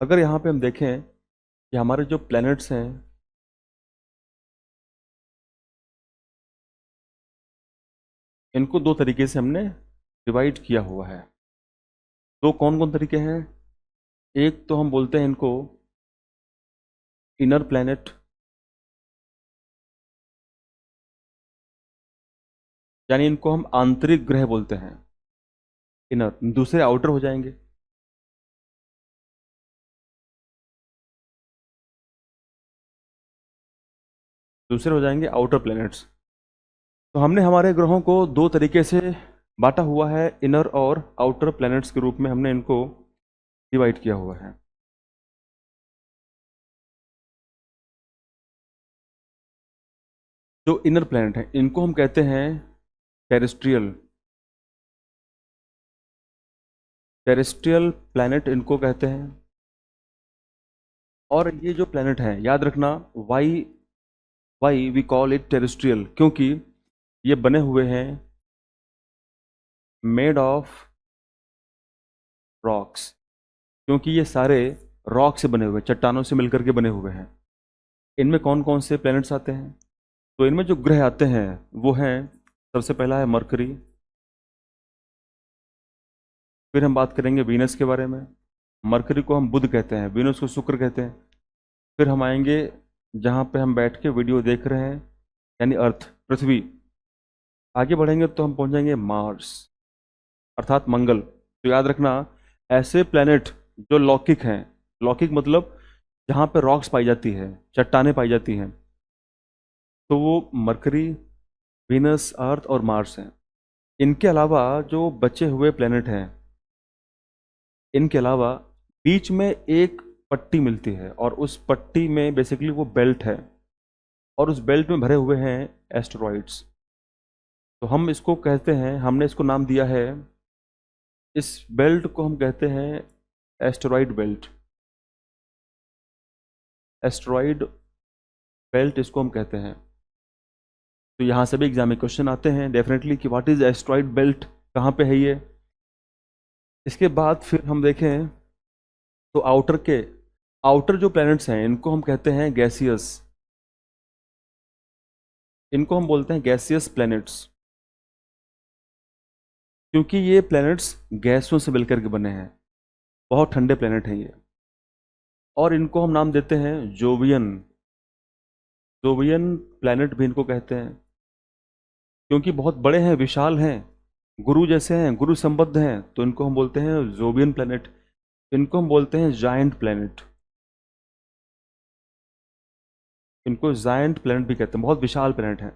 अगर यहाँ पे हम देखें कि हमारे जो प्लैनेट्स हैं इनको दो तरीके से हमने डिवाइड किया हुआ है। दो कौन कौन तरीके हैं? एक तो हम बोलते हैं इनको इनर प्लैनेट, यानी इनको हम आंतरिक ग्रह बोलते हैं इनर। दूसरे आउटर हो जाएंगे। दूसरे हो जाएंगे आउटर प्लैनेट्स। तो हमने हमारे ग्रहों को दो तरीके से बांटा हुआ है, इनर और आउटर प्लैनेट्स के रूप में हमने इनको डिवाइड किया हुआ है। जो इनर प्लैनेट हैं इनको हम कहते हैं टेरेस्ट्रियल। टेरेस्ट्रियल प्लैनेट इनको कहते हैं। और ये जो प्लैनेट है याद रखना, why why we call it terrestrial, क्योंकि ये बने हुए हैं मेड ऑफ रॉक्स। क्योंकि ये सारे रॉक से बने हुए, चट्टानों से मिलकर के बने हुए हैं। इनमें कौन कौन से प्लैनेट्स आते हैं? तो इनमें जो ग्रह आते हैं वो हैं, सबसे पहला है मरकरी। फिर हम बात करेंगे वीनस के बारे में। मरकरी को हम बुध कहते हैं, वीनस को शुक्र कहते हैं। फिर हम आएंगे जहाँ पे हम बैठ के वीडियो देख रहे हैं, यानी अर्थ, पृथ्वी। आगे बढ़ेंगे तो हम पहुंचेंगे मार्स अर्थात मंगल। तो याद रखना, ऐसे प्लैनेट जो लौकिक हैं, लौकिक मतलब जहाँ पे रॉक्स पाई जाती है, चट्टानें पाई जाती हैं, तो वो मरकरी, वीनस, अर्थ और मार्स हैं। इनके अलावा जो बचे हुए प्लैनेट हैं, इनके अलावा बीच में एक पट्टी मिलती है और उस पट्टी में बेसिकली वो बेल्ट है, और उस बेल्ट में भरे हुए हैं एस्टेरॉइड्स। तो हम इसको कहते हैं, हमने इसको नाम दिया है, इस बेल्ट को हम कहते हैं एस्टेरॉइड बेल्ट। एस्टेरॉइड बेल्ट इसको हम कहते हैं। तो यहाँ से भी एग्जाम में क्वेश्चन आते हैं डेफिनेटली कि व्हाट इज एस्टेरॉइड बेल्ट, कहाँ पे है ये। इसके बाद फिर हम देखें तो आउटर जो प्लैनेट्स हैं इनको हम कहते हैं गैसियस। इनको हम बोलते हैं गैसियस प्लैनेट्स, क्योंकि ये प्लैनेट्स गैसों से मिलकर के बने हैं। बहुत ठंडे प्लैनेट हैं ये। और इनको हम नाम देते हैं जोवियन। जोवियन प्लैनेट भी इनको कहते हैं, क्योंकि बहुत बड़े हैं, विशाल हैं, गुरु जैसे हैं, गुरु संबद्ध हैं, तो इनको हम बोलते हैं जोवियन प्लैनेट। इनको हम बोलते हैं जायंट प्लैनेट। इनको जायंट प्लैनेट भी कहते हैं, बहुत विशाल प्लैनेट हैं।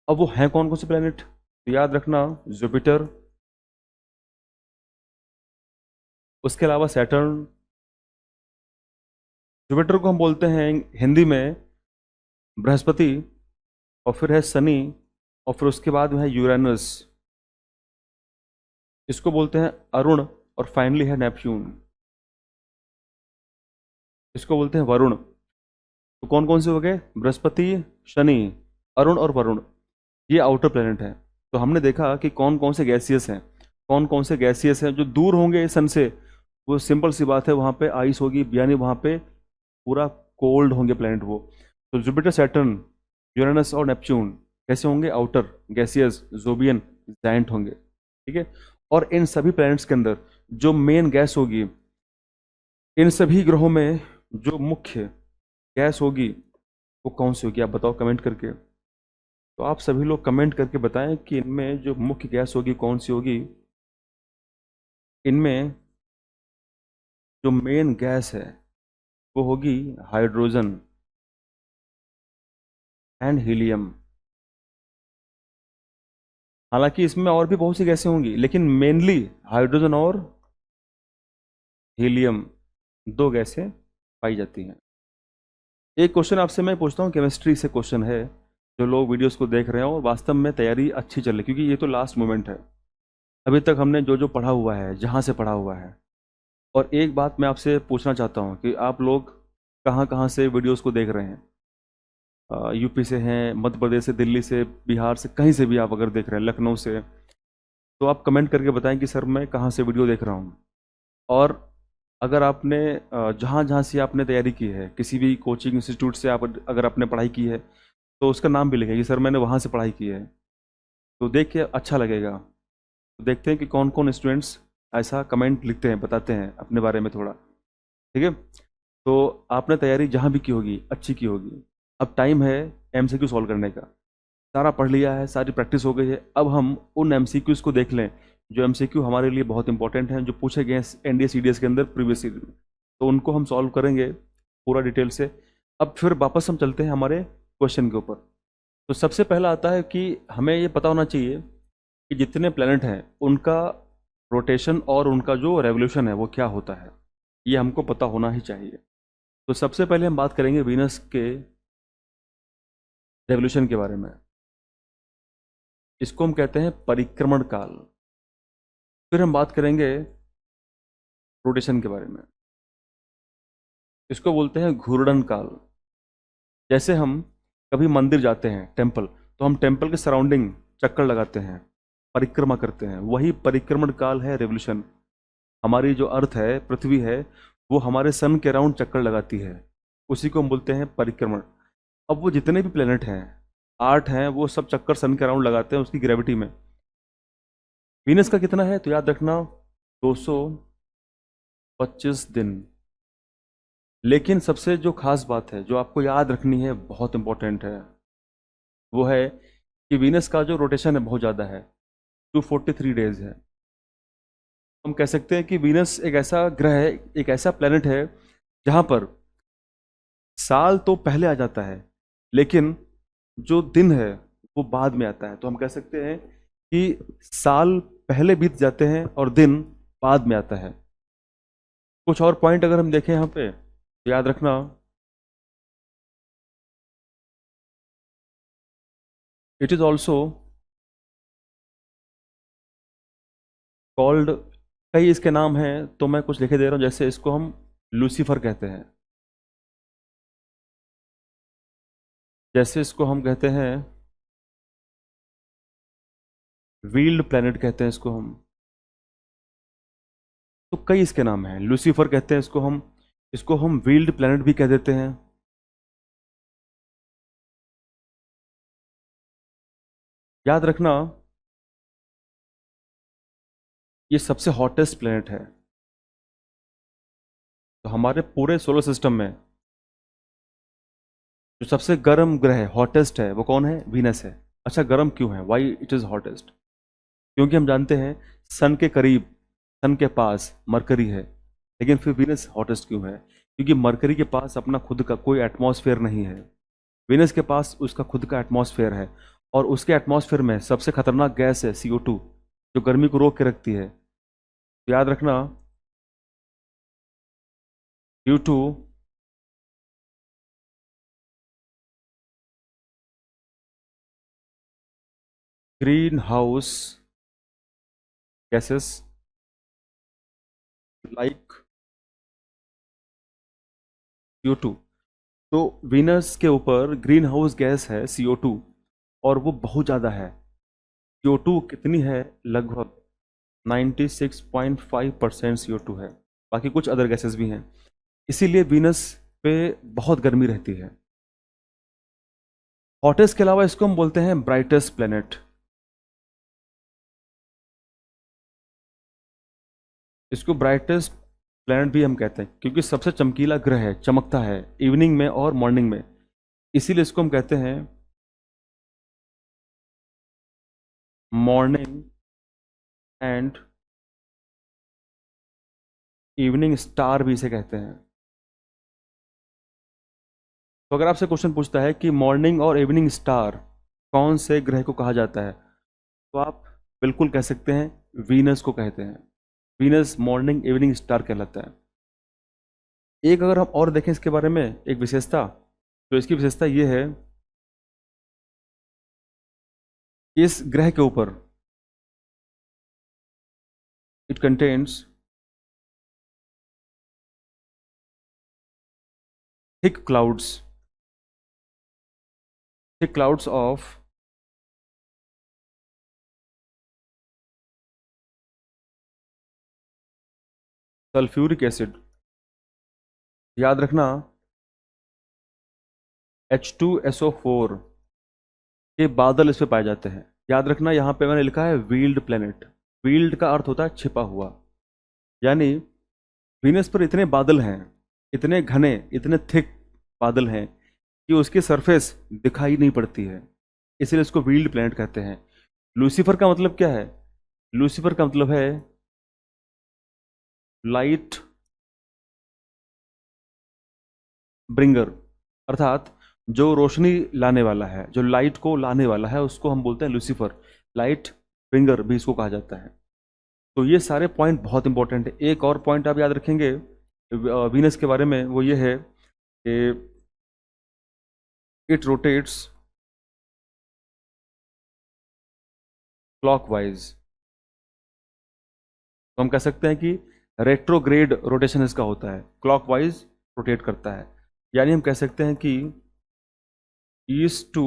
अब वो हैं कौन कौन से प्लैनेट? तो याद रखना, जुपिटर, उसके अलावा सैटर्न। जुपिटर को हम बोलते हैं हिंदी में बृहस्पति, और फिर है शनि, और फिर उसके बाद है यूरेनस, इसको बोलते हैं अरुण, और फाइनली है नेपच्यून, इसको बोलते हैं वरुण। तो कौन कौन से हो गए? बृहस्पति, शनि, अरुण और वरुण, ये आउटर प्लैनेट हैं। तो हमने देखा कि कौन कौन से गैसियस हैं। कौन कौन से गैसियस हैं जो दूर होंगे सन से, वो सिंपल सी बात है, वहाँ पे आइस होगी, यानी वहाँ पे पूरा कोल्ड होंगे प्लैनेट वो। तो जुपिटर, सैटर्न, यूरेनस और नेपच्यून कैसे होंगे? आउटर, गैसियस, जोबियन, जायंट होंगे। ठीक है। और इन सभी प्लैनेट्स के अंदर जो मेन गैस होगी, इन सभी ग्रहों में जो मुख्य गैस होगी वो कौन सी होगी? आप बताओ कमेंट करके। तो आप सभी लोग कमेंट करके बताएं कि इनमें जो मुख्य गैस होगी कौन सी होगी। इनमें जो मेन गैस है वो होगी हाइड्रोजन एंड हीलियम। हालांकि इसमें और भी बहुत सी गैसें होंगी, लेकिन मेनली हाइड्रोजन और हीलियम, दो गैसें पाई जाती हैं। एक क्वेश्चन आपसे मैं पूछता हूँ, केमिस्ट्री से क्वेश्चन है, जो लोग वीडियोस को देख रहे हैं और वास्तव में तैयारी अच्छी चल रही है, क्योंकि ये तो लास्ट मोमेंट है। अभी तक हमने जो जो पढ़ा हुआ है, जहाँ से पढ़ा हुआ है। और एक बात मैं आपसे पूछना चाहता हूँ कि आप लोग कहाँ कहाँ से वीडियोस को देख रहे हैं? यूपी से हैं, मध्य प्रदेश से, दिल्ली से, बिहार से, कहीं से भी आप अगर देख रहे हैं, लखनऊ से, तो आप कमेंट करके बताएं कि सर मैं कहाँ से वीडियो देख रहा हूँ। और अगर आपने जहाँ जहाँ से आपने तैयारी की है, किसी भी कोचिंग इंस्टीट्यूट से आप अगर आपने पढ़ाई की है, तो उसका नाम भी लिखें कि सर मैंने वहाँ से पढ़ाई की है। तो देख के अच्छा लगेगा। तो देखते हैं कि कौन कौन स्टूडेंट्स ऐसा कमेंट लिखते हैं, बताते हैं अपने बारे में थोड़ा। ठीक है। तो आपने तैयारी जहाँ भी की होगी अच्छी की होगी। अब टाइम है एमसीक्यू सॉल्व करने का। सारा पढ़ लिया है, सारी प्रैक्टिस हो गई है, अब हम उन एमसीक्यूज को देख लें जो एमसीक्यू हमारे लिए बहुत इंपॉर्टेंट हैं, जो पूछे गए हैं एनडीए सीडीएस के अंदर प्रीवियस ईयर में। तो उनको हम सॉल्व करेंगे पूरा डिटेल से। अब फिर वापस हम चलते हैं हमारे क्वेश्चन के ऊपर। तो सबसे पहला आता है कि हमें ये पता होना चाहिए कि जितने प्लैनेट हैं उनका रोटेशन और उनका जो रेवोल्यूशन है वो क्या होता है। ये हमको पता होना ही चाहिए। तो सबसे पहले हम बात करेंगे वीनस के रेवोल्यूशन के बारे में। इसको हम कहते हैं परिक्रमण काल। फिर हम बात करेंगे रोटेशन के बारे में। इसको बोलते हैं घूर्णन काल। जैसे हम कभी मंदिर जाते हैं टेम्पल, तो हम टेम्पल के सराउंडिंग चक्कर लगाते हैं, परिक्रमा करते हैं, वही परिक्रमण काल है रेवोल्यूशन। हमारी जो अर्थ है, पृथ्वी है, वो हमारे सन के अराउंड चक्कर लगाती है, उसी को हम बोलते हैं परिक्रमण। अब वो जितने भी प्लेनेट हैं, 8 हैं, वो सब चक्कर सन के अराउंड लगाते हैं उसकी ग्रेविटी में। वीनस का कितना है तो याद रखना, 225 दिन। लेकिन सबसे जो खास बात है जो आपको याद रखनी है, बहुत इंपॉर्टेंट है, वो है कि वीनस का जो रोटेशन है बहुत ज़्यादा है, 243 डेज है। हम कह सकते हैं कि वीनस एक ऐसा ग्रह है, एक ऐसा प्लेनेट है जहाँ पर साल तो पहले आ जाता है, लेकिन जो दिन है वो बाद में आता है। तो हम कह सकते हैं कि साल पहले बीत जाते हैं और दिन बाद में आता है। कुछ और पॉइंट अगर हम देखें यहाँ पे, तो याद रखना, इट इज ऑल्सो कॉल्ड, कई इसके नाम हैं, तो मैं कुछ लिखे दे रहा हूँ। जैसे इसको हम लूसीफर कहते हैं, जैसे इसको हम कहते हैं व्हील्ड प्लेनेट कहते हैं इसको हम। तो कई इसके नाम हैं, लूसीफर कहते हैं इसको हम व्हील्ड प्लेनेट भी कह देते हैं। याद रखना, ये सबसे हॉटेस्ट प्लेनेट है। तो हमारे पूरे सोलर सिस्टम में जो सबसे गर्म ग्रह है, हॉटेस्ट है, वो कौन है? वीनस है। अच्छा, गर्म क्यों है? Why it is hottest? क्योंकि हम जानते हैं सन के करीब, सन के पास मरकरी है, लेकिन फिर वीनस हॉटेस्ट क्यों है? क्योंकि मरकरी के पास अपना खुद का कोई एटमॉस्फेयर नहीं है, वीनस के पास उसका खुद का एटमॉस्फेयर है। और उसके एटमॉस्फेयर में सबसे खतरनाक गैस है CO2, जो गर्मी को रोक के रखती है। तो याद रखना, due to greenhouse gases like CO2। तो वीनस के ऊपर ग्रीन हाउस गैस है CO2, और वो बहुत ज़्यादा है। CO2 कितनी है? लगभग 96.5% CO2 है। बाकी कुछ अदर गैसेस भी हैं, इसीलिए वीनस पे बहुत गर्मी रहती है। हॉटेस्ट के अलावा इसको हम बोलते हैं ब्राइटेस्ट प्लेनेट। इसको ब्राइटेस्ट प्लेनेट भी हम कहते हैं क्योंकि सबसे चमकीला ग्रह है, चमकता है इवनिंग में और मॉर्निंग में, इसीलिए इसको हम कहते हैं मॉर्निंग एंड इवनिंग स्टार भी इसे कहते हैं। तो अगर आपसे क्वेश्चन पूछता है कि मॉर्निंग और इवनिंग स्टार कौन से ग्रह को कहा जाता है, तो आप बिल्कुल कह सकते हैं वीनस को कहते हैं। वीनस मॉर्निंग इवनिंग स्टार कहलाता है। एक अगर हम और देखें इसके बारे में, एक विशेषता, तो इसकी विशेषता ये है, इस ग्रह के ऊपर it contains thick clouds, thick clouds of sulfuric acid। याद रखना H2SO4 के बादल इस पे पाए जाते हैं। याद रखना यहाँ पे मैंने लिखा है व्हील्ड प्लेनेट। व्हील्ड का अर्थ होता है छिपा हुआ, यानी वीनस पर इतने बादल हैं, इतने घने, इतने थिक बादल हैं कि उसकी सरफेस दिखाई नहीं पड़ती है, इसलिए इसको व्हील्ड प्लेनेट कहते हैं। लूसीफर का मतलब क्या है? लूसीफर का मतलब है लाइट ब्रिंगर, अर्थात जो रोशनी लाने वाला है, जो लाइट को लाने वाला है, उसको हम बोलते हैं लूसीफर। लाइट ब्रिंगर भी इसको कहा जाता है। तो ये सारे पॉइंट बहुत इंपॉर्टेंट है। एक और पॉइंट आप याद रखेंगे वीनस के बारे में, वो ये है कि इट रोटेट्स क्लॉकवाइज। तो हम कह सकते हैं कि रेट्रोग्रेड रोटेशन इसका होता है, क्लॉकवाइज रोटेट करता है। यानी हम कह सकते हैं कि ईस्ट टू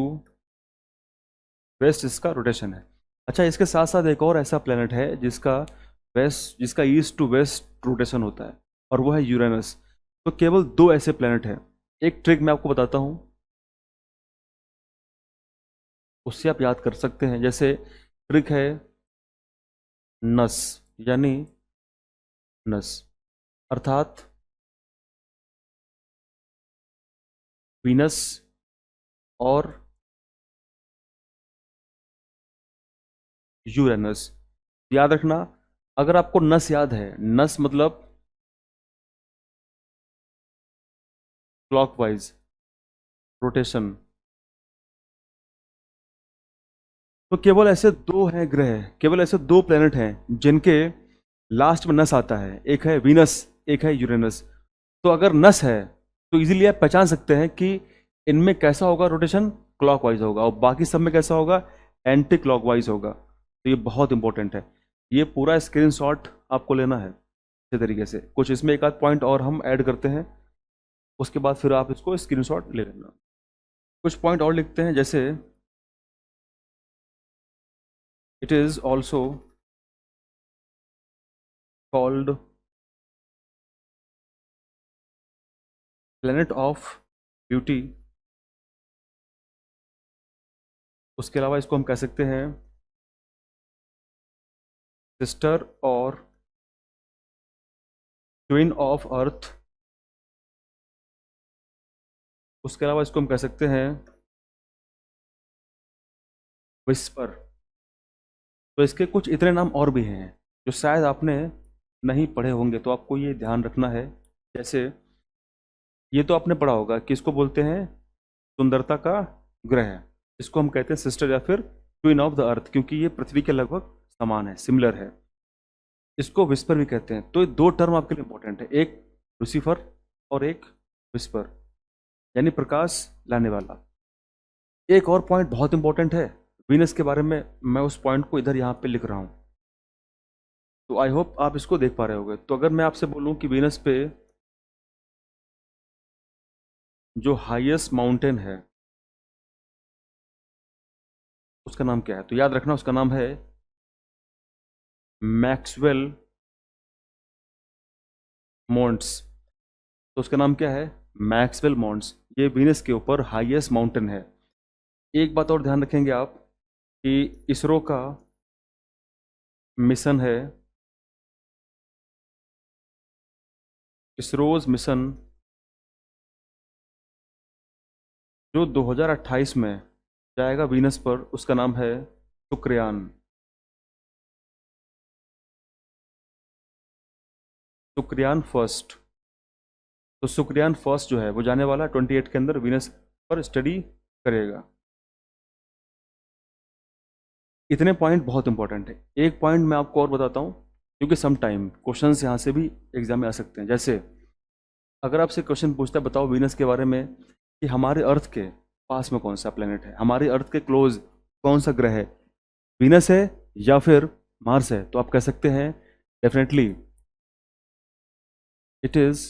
वेस्ट इसका रोटेशन है। अच्छा, इसके साथ साथ एक और ऐसा प्लेनेट है जिसका ईस्ट टू वेस्ट रोटेशन होता है, और वो है यूरेनस। तो केवल दो ऐसे प्लेनेट हैं। एक ट्रिक मैं आपको बताता हूं, उससे आप याद कर सकते हैं। जैसे ट्रिक है नस, यानी नस अर्थात वीनस और यूरेनस। याद रखना, अगर आपको नस याद है, नस मतलब क्लॉकवाइज रोटेशन, तो केवल ऐसे दो हैं ग्रह, केवल ऐसे दो प्लेनेट हैं जिनके लास्ट में नस आता है। एक है वीनस, एक है यूरेनस। तो अगर नस है तो इजीली आप पहचान सकते हैं कि इनमें कैसा होगा रोटेशन, क्लॉकवाइज होगा, और बाकी सब में कैसा होगा, एंटी क्लॉकवाइज होगा। तो ये बहुत इंपॉर्टेंट है। ये पूरा स्क्रीनशॉट आपको लेना है अच्छे तरीके से। कुछ इसमें एक आध पॉइंट और हम ऐड करते हैं, उसके बाद फिर आप इसको स्क्रीनशॉट ले लेना। कुछ पॉइंट और लिखते हैं, जैसे it is also called planet of beauty. उसके अलावा इसको हम कह सकते हैं सिस्टर और ट्विन ऑफ अर्थ। उसके अलावा इसको हम कह सकते हैं विस्पर। तो इसके कुछ इतने नाम और भी हैं जो शायद आपने नहीं पढ़े होंगे, तो आपको ये ध्यान रखना है। जैसे ये तो आपने पढ़ा होगा कि इसको बोलते हैं सुंदरता का ग्रह। इसको हम कहते हैं सिस्टर या फिर ट्विन ऑफ द अर्थ, क्योंकि ये पृथ्वी के लगभग समान है, सिमिलर है। इसको विस्पर भी कहते हैं। तो ये दो टर्म आपके लिए इंपॉर्टेंट है, एक लूसीफर और एक विस्पर, यानी प्रकाश लाने वाला। एक और पॉइंट बहुत इंपॉर्टेंट है वीनस के बारे में, मैं उस पॉइंट को इधर यहाँ पे लिख रहा हूँ, तो आई होप आप इसको देख पा रहे होंगे। तो अगर मैं आपसे बोलूँ कि वीनस पे जो हाईएस्ट माउंटेन है उसका नाम क्या है, तो याद रखना उसका नाम है मैक्सवेल मॉन्ट्स। तो उसका नाम क्या है, मैक्सवेल मॉन्ट्स। ये वीनस के ऊपर हाईएस्ट माउंटेन है। एक बात और ध्यान रखेंगे आप कि इसरो का मिशन है, इसरोज मिशन जो 2028 में जाएगा वीनस पर, उसका नाम है शुक्रयान। शुक्रयान फर्स्ट। तो शुक्रयान फर्स्ट जो है वो जाने वाला 28 के अंदर वीनस पर स्टडी करेगा। इतने पॉइंट बहुत इंपॉर्टेंट है। एक पॉइंट मैं आपको और बताता हूँ, क्योंकि सम टाइम क्वेश्चन यहाँ से भी एग्जाम में आ सकते हैं। जैसे अगर आपसे क्वेश्चन पूछता है बताओ वीनस के बारे में कि हमारे अर्थ के पास में कौन सा प्लेनेट है, हमारे अर्थ के क्लोज कौन सा ग्रह है, वीनस है या फिर मार्स है, तो आप कह सकते हैं definitely it is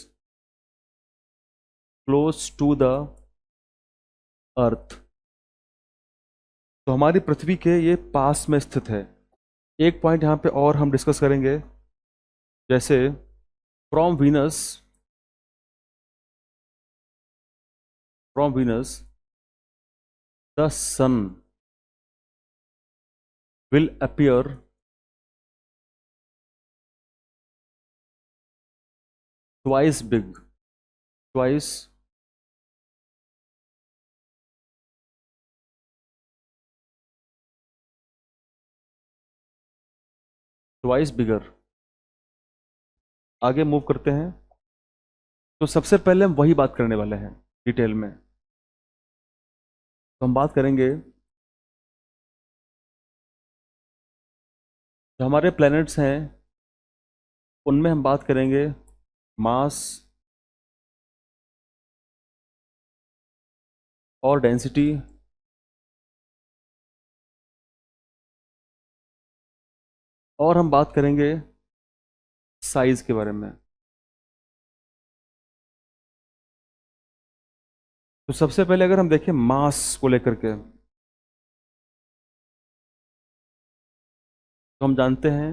close to the earth. तो हमारी पृथ्वी के ये पास में स्थित है। एक पॉइंट यहाँ पे और हम डिस्कस करेंगे, जैसे from Venus from Venus the sun will appear twice big, twice twice bigger. आगे मूव करते हैं। तो सबसे पहले हम वही बात करने वाले हैं डिटेल में। तो हम बात करेंगे जो हमारे प्लैनेट्स हैं उनमें हम बात करेंगे मास और डेंसिटी और हम बात करेंगे साइज के बारे में। तो सबसे पहले अगर हम देखें मास को लेकर के, तो हम जानते हैं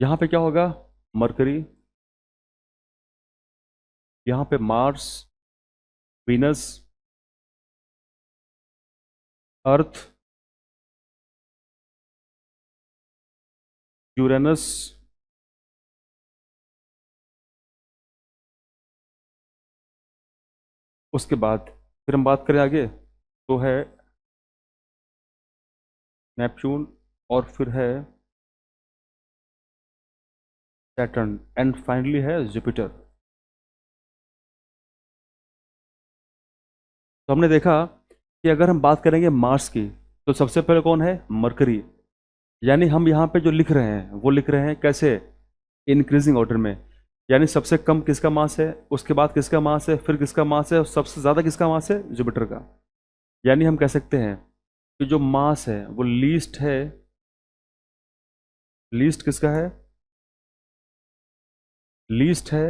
यहां पे क्या होगा, मरकरी, यहां पे मार्स, वीनस, अर्थ, यूरेनस, उसके बाद फिर हम बात करें आगे तो है नेपच्यून और फिर है सैटर्न एंड फाइनली है जुपिटर। तो हमने देखा कि अगर हम बात करेंगे मार्स की तो सबसे पहले कौन है, मरकरी। यानी हम यहाँ पे जो लिख रहे हैं वो लिख रहे हैं कैसे, इंक्रीजिंग ऑर्डर में। यानी सबसे कम किसका मास है, उसके बाद किसका मास है, फिर किसका मास है और सबसे ज़्यादा किसका मास है, जुपिटर का। यानी हम कह सकते हैं कि जो मास है वो लीस्ट है, लीस्ट किसका है, लीस्ट है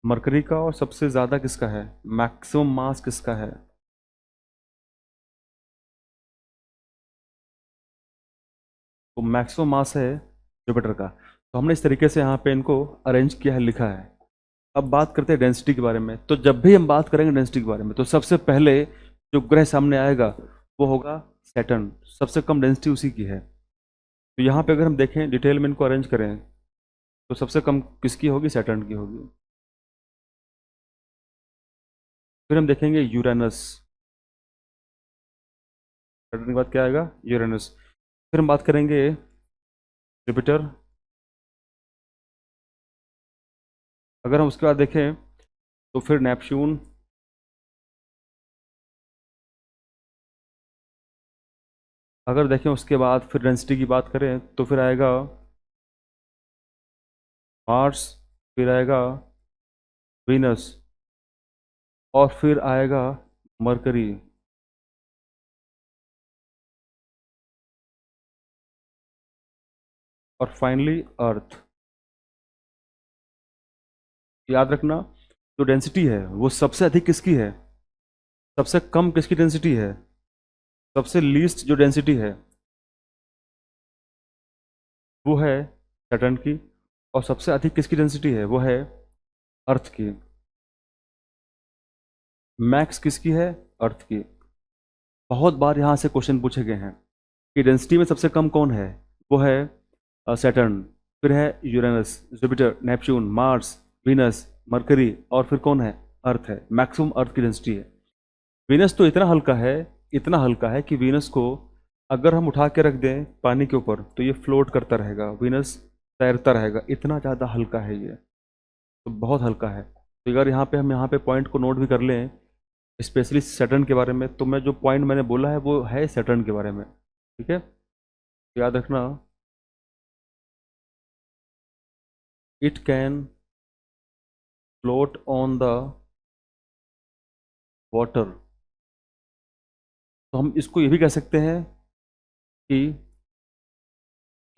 मरकरी का, और सबसे ज़्यादा किसका है, मैक्सिमम मास किसका है। तो मैक्सिमम मास है जुपिटर का। तो हमने इस तरीके से यहाँ पे इनको अरेंज किया है, लिखा है। अब बात करते हैं डेंसिटी के बारे में। तो जब भी हम बात करेंगे डेंसिटी के बारे में तो सबसे पहले जो ग्रह सामने आएगा वो होगा सैटर्न। सबसे कम डेंसिटी उसी की है। तो यहाँ पे अगर हम देखें डिटेल में इनको अरेंज करें तो सबसे कम किसकी होगी, सैटर्न की होगी। फिर हम देखेंगे यूरेनस, सैटर्न के बाद क्या आएगा, यूरेनस। फिर हम बात करेंगे जुपिटर। अगर हम उसके बाद देखें तो फिर नेपच्यून, अगर देखें उसके बाद फिर डेंसिटी की बात करें तो फिर आएगा मार्स, फिर आएगा वीनस और फिर आएगा मरकरी। और फाइनली अर्थ। याद रखना जो डेंसिटी है वो सबसे अधिक किसकी है, सबसे कम किसकी डेंसिटी है, सबसे लीस्ट जो डेंसिटी है वो है सैटर्न की, और सबसे अधिक किसकी डेंसिटी है वो है अर्थ की। मैक्स किसकी है, अर्थ की। बहुत बार यहाँ से क्वेश्चन पूछे गए हैं कि डेंसिटी में सबसे कम कौन है, वो है सैटर्न, फिर है Uranus, Jupiter, Neptune, Mars, Venus, mercury और फिर कौन है, अर्थ है। मैक्सिमम अर्थ की डेंसिटी है। वीनस तो इतना हल्का है, इतना हल्का है कि वीनस को अगर हम उठा के रख दें पानी के ऊपर तो ये फ्लोट करता रहेगा, वीनस तैरता रहेगा, इतना ज़्यादा हल्का है ये। तो बहुत हल्का है। तो अगर यहाँ पे हम यहाँ पे पॉइंट को नोट भी कर लें स्पेशली सैटर्न के बारे में, तो मैं जो पॉइंट मैंने बोला है वो है सैटर्न के बारे में। ठीक है, तो याद रखना, it can float on the water. तो हम इसको ये भी कह सकते हैं कि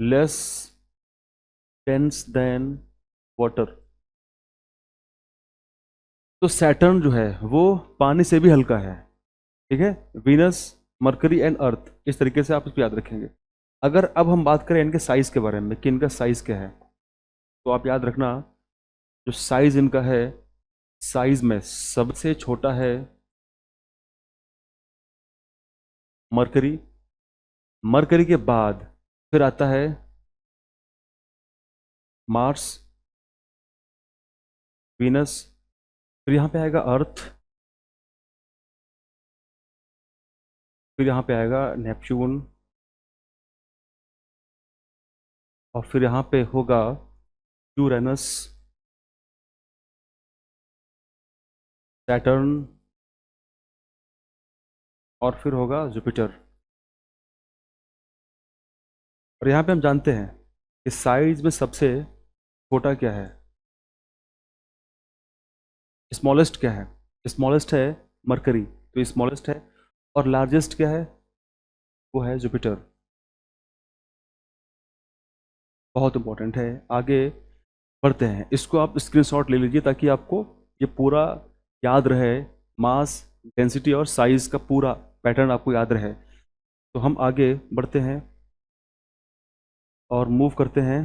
लेस डेंस देन वाटर। तो सैटर्न जो है वो पानी से भी हल्का है। ठीक है, वीनस मरकरी एंड अर्थ, इस तरीके से आप इसको याद रखेंगे। अगर अब हम बात करें इनके साइज के बारे में कि इनका साइज क्या है, तो आप याद रखना जो साइज इनका है, साइज में सबसे छोटा है मरकरी, मरकरी के बाद फिर आता है मार्स, वीनस, फिर यहाँ पे आएगा अर्थ, फिर यहाँ पे आएगा नेपच्यून, और फिर यहाँ पे होगा यूरेनस, सैटर्न, और फिर होगा जुपिटर। और यहाँ पे हम जानते हैं कि साइज में सबसे छोटा क्या है, स्मॉलेस्ट क्या है, स्मॉलेस्ट है मरकरी, तो स्मॉलेस्ट है। और लार्जेस्ट क्या है, वो है जुपिटर। बहुत इंपॉर्टेंट है। आगे बढ़ते हैं, इसको आप स्क्रीनशॉट ले लीजिए ताकि आपको ये पूरा याद रहे, मास, डेंसिटी और साइज का पूरा पैटर्न आपको याद रहे। तो हम आगे बढ़ते हैं और मूव करते हैं